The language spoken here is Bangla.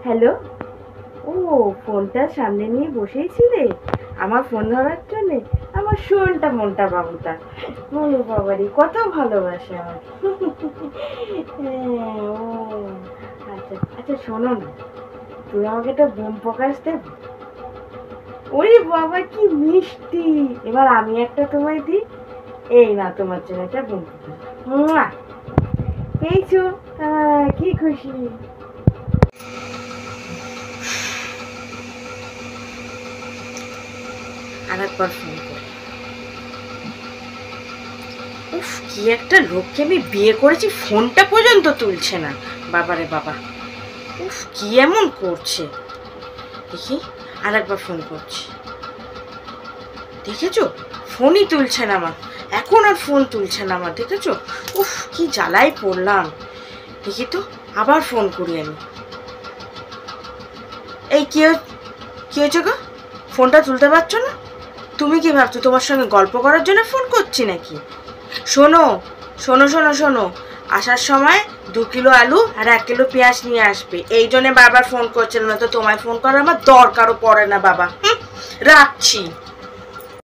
হ্যালো। ও, ফোনটা সামনে নিয়ে বসেই ছিলে আমার ফোন ধরার জন্যে? আমার শোনটা মনটা বাবুটা, মনে বাবারি কত ভালোবাসে আমার। হ্যাঁ, ও আচ্ছা আচ্ছা, শোনো না, তুই আমাকে একটা বোম প্রকাশ দেব? ওরে বাবা কি মিষ্টি! এবার আমি একটা তোমায় দিই। এই না তোমার জন্য একটা বোম প্রকাশ। মুয়া! পেয়েছো? কি খুশি! আর একবার ফোন কর। উফ, কি একটা লোককে আমি বিয়ে করেছি, ফোনটা পর্যন্ত তুলছে না। বাবারে বাবা, উফ কি এমন করছে! দেখি, আর একবার ফোন করছি। দেখেছো, ফোনই তুলছে না আমার, এখন আর ফোন তুলছে না আমার, দেখেছো? উফ কি জ্বালায় পড়লাম। দেখি তো, আবার ফোন করি আমি। এই কি হয়েছে গো? ফোনটা তুলতে পারছো না? তুমি কি ভাবছো তোমার সঙ্গে গল্প করার জন্য ফোন করছি নাকি? শোনো শোনো শোনো শোনো, আসার সময় 2 কিলো আলু আর 1 কিলো পেঁয়াজ নিয়ে আসবে। এই জন্য বারবার ফোন করছিল, না তো তোমায় ফোন করার আমার দরকারও পড়ে না বাবা। রাখছি।